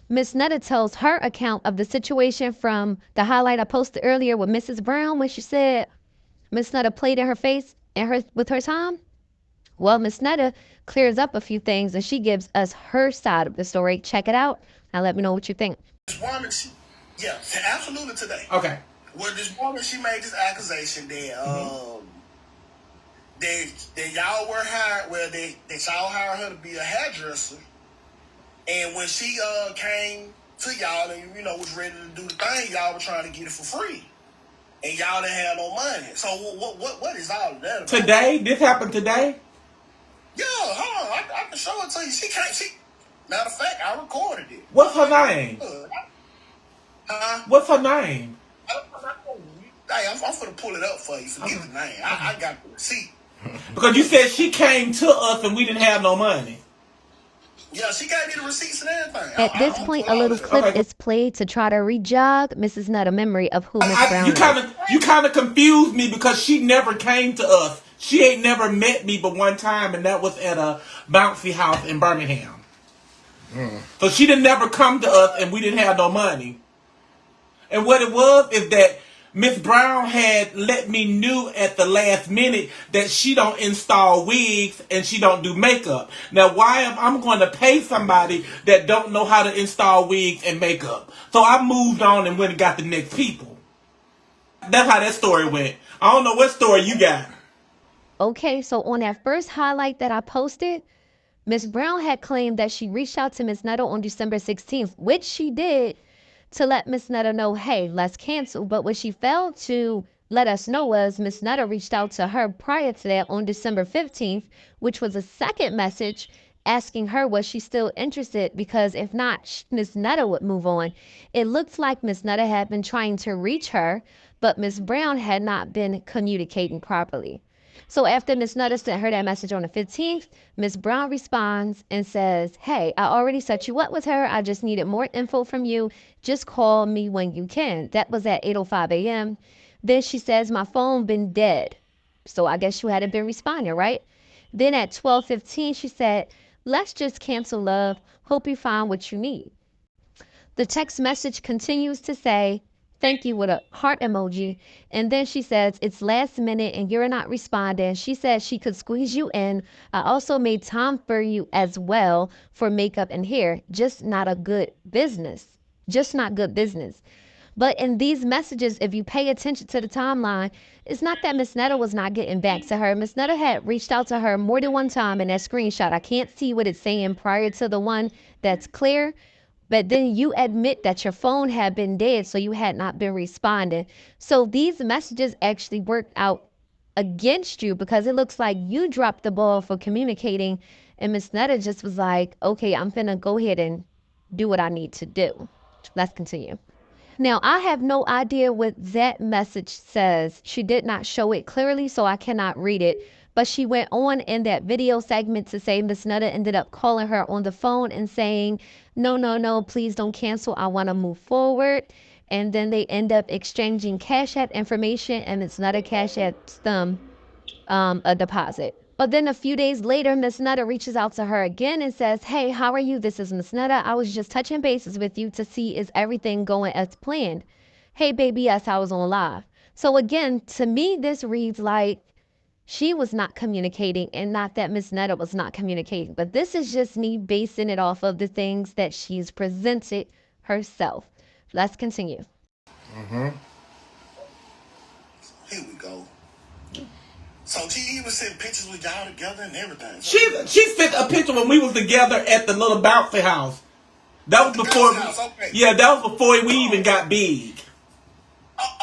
Miss Netta tells her account of the situation from the highlight I posted earlier with Mrs. Brown when she said Miss Netta played in her face and her with her time. Well, Miss Netta clears up a few things and she gives us her side of the story. Check it out and let me know what you think. This woman, yeah, absolutely today. Okay. Well, this woman, she made this accusation that that y'all were hired. Well, that y'all hired her to be a hairdresser, and when she came to y'all and was ready to do the thing, y'all were trying to get it for free, and y'all didn't have no money. So what is all of that about? Today, this happened today. Yeah, hold on, I can show it to you. She can't. Matter of fact, I recorded it. What's her name? Huh? What's her name? Hey, I'm gonna pull it up for you. Forget the name. I got the receipt. Because you said she came to us and we didn't have no money. Yeah, she gave me the receipts and everything. At this point, a little clip is played to try to re-jog Mrs. Netta memory of who Miss Brown is. You kind of confused me because she never came to us. She ain't never met me but one time, and that was at a bouncy house in Birmingham. So she didn't never come to us, and we didn't have no money. And what it was is that Miss Brown had let me knew at the last minute that she don't install wigs and she don't do makeup. Now, why am I going to pay somebody that don't know how to install wigs and makeup? So I moved on and went and got the next people. That's how that story went. I don't know what story you got. Okay, so on that first highlight that I posted, Miss Brown had claimed that she reached out to Miss Netta on December 16th, which she did, to let Miss Netta know, hey, let's cancel. But what she failed to let us know was Miss Netta reached out to her prior to that on December 15th, which was a second message asking her was she still interested, because if not, Miss Netta would move on. It looked like Miss Netta had been trying to reach her, but Miss Brown had not been communicating properly. So after Miss Netta sent her that message on the 15th, Miss Brown responds and says, hey, I already set you up with her. I just needed more info from you. Just call me when you can. That was at 8:05 a.m. Then she says, my phone been dead. So I guess you hadn't been responding, right? Then at 12:15, she said, let's just cancel, love. Hope you find what you need. The text message continues to say, thank you, with a heart emoji. And then she says, it's last minute and you're not responding. She said she could squeeze you in. I also made time for you as well for makeup and hair. Just not a good business. Just not good business. But in these messages, if you pay attention to the timeline, it's not that Miss Netta was not getting back to her. Miss Netta had reached out to her more than one time in that screenshot. I can't see what it's saying prior to the one that's clear. But then you admit that your phone had been dead, so you had not been responding. So these messages actually worked out against you because it looks like you dropped the ball for communicating. And Miss Netta just was like, okay, I'm finna go ahead and do what I need to do. Let's continue. Now, I have no idea what that message says. She did not show it clearly, so I cannot read it. But she went on in that video segment to say Miss Netta ended up calling her on the phone and saying, no, please don't cancel. I want to move forward. And then they end up exchanging Cash App information, and Miss Netta Cash Apps them a deposit. But then a few days later, Miss Netta reaches out to her again and says, hey, how are you? This is Miss Netta. I was just touching bases with you to see is everything going as planned. Hey, baby, yes, I was on live. So again, to me, this reads like she was not communicating and not that Miss Netta was not communicating. But this is just me basing it off of the things that she's presented herself. Let's continue. Here we go. So she even sent pictures with y'all together and everything. So She sent a picture when we was together at the little bouncy house. That was before. Okay. Yeah, that was before we even got big.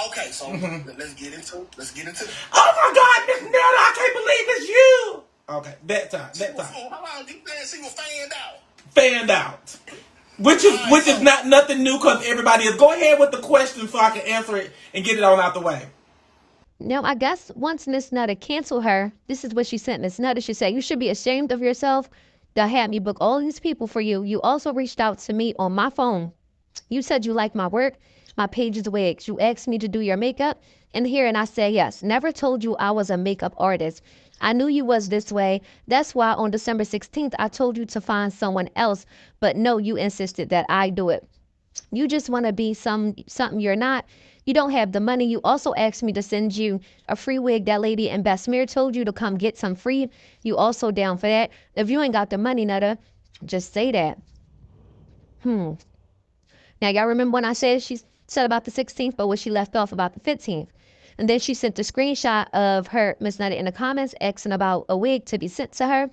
Okay, so let's get into it. Oh my God, Miss Netta, I can't believe it's you. Okay, that time. How long you said she was fanned out? Fanned out. Which is not nothing new because everybody is. Go ahead with the question so I can answer it and get it on out the way. Now, I guess once Miss Netta canceled her, this is what she sent Miss Netta. She said, you should be ashamed of yourself that had me book all these people for you. You also reached out to me on my phone. You said you liked my work, my pages, wigs. You asked me to do your makeup and hair, and I said yes. Never told you I was a makeup artist. I knew you was this way. That's why on December 16th, I told you to find someone else. But no, you insisted that I do it. You just want to be something you're not. You don't have the money. You also asked me to send you a free wig. That lady in Bessemer told you to come get some free. You also down for that. If you ain't got the money, Netta, just say that. Now, y'all remember when I she said about the 16th, but when she left off about the 15th. And then she sent the screenshot of her, Miss Netta, in the comments asking about a wig to be sent to her.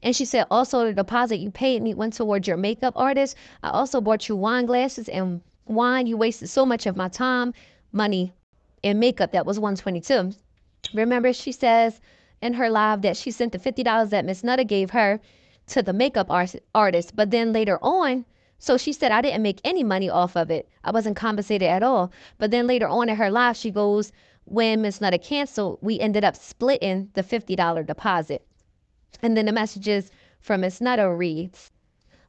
And she said, also, the deposit you paid me went towards your makeup artist. I also bought you wine glasses and wine. You wasted so much of my time, money, and makeup. That was $122. Remember, she says in her live that she sent the $50 that Miss Netta gave her to the makeup artist. But then later on, so she said, I didn't make any money off of it. I wasn't compensated at all. But then later on in her live, she goes, when Miss Netta canceled, we ended up splitting the $50 deposit. And then the messages from Miss Netta reads,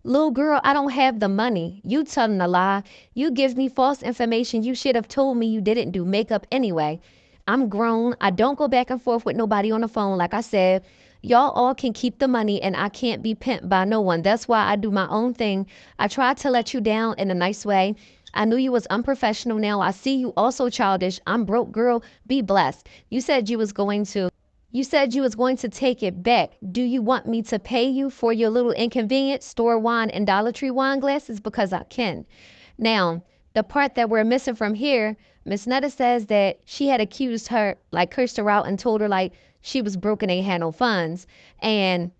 little girl, I don't have the money. You telling a lie. You give me false information. You should have told me you didn't do makeup anyway. I'm grown. I don't go back and forth with nobody on the phone. Like I said, y'all all can keep the money and I can't be pimped by no one. That's why I do my own thing. I tried to let you down in a nice way. I knew you was unprofessional. Now I see you also childish. I'm broke, girl. Be blessed. You said you was going to take it back. Do you want me to pay you for your little inconvenience, store wine and Dollar Tree wine glasses? Because I can. Now, the part that we're missing from here, Miss Netta says that she had accused her, like cursed her out and told her like she was broke and ain't had no funds. And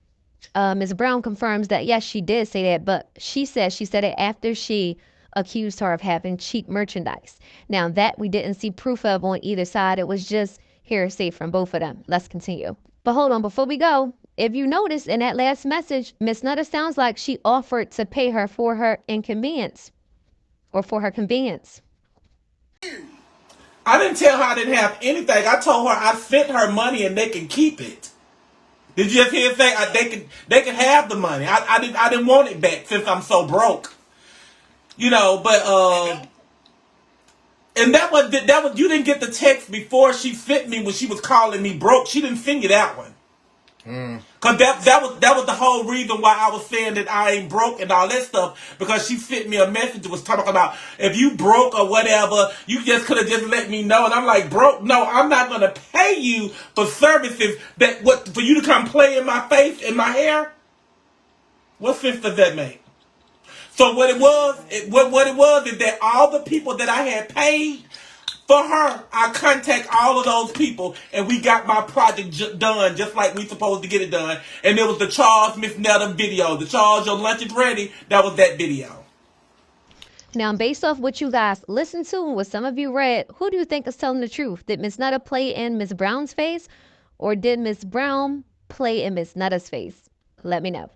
Ms. Brown confirms that, yes, she did say that, but she said it after she accused her of having cheap merchandise. Now, that we didn't see proof of on either side. It was just hearsay from both of them. Let's continue. But hold on, before we go, if you notice in that last message, Miss Netta sounds like she offered to pay her for her inconvenience or for her convenience. I didn't tell her I didn't have anything. I told her I sent her money and they can keep it. Did you just hear her say they can have the money? I didn't want it back since I'm so broke. You know, but and that was you didn't get the text before she sent me when she was calling me broke. She didn't send you that one. Cause that was the whole reason why I was saying that I ain't broke and all that stuff, because she sent me a message that was talking about if you broke or whatever, you just could have just let me know. And I'm like, broke? No, I'm not gonna pay you for services for you to come play in my face and my hair. What sense does that make? So what it was is that all the people that I had paid for her, I contact all of those people and we got my project done just like we supposed to get it done. And it was the Charles Miss Netta video. The Charles, your lunch is ready. That was that video. Now, based off what you guys listened to and what some of you read, who do you think is telling the truth? Did Miss Netta play in Miss Brown's face, or did Miss Brown play in Miss Netta's face? Let me know.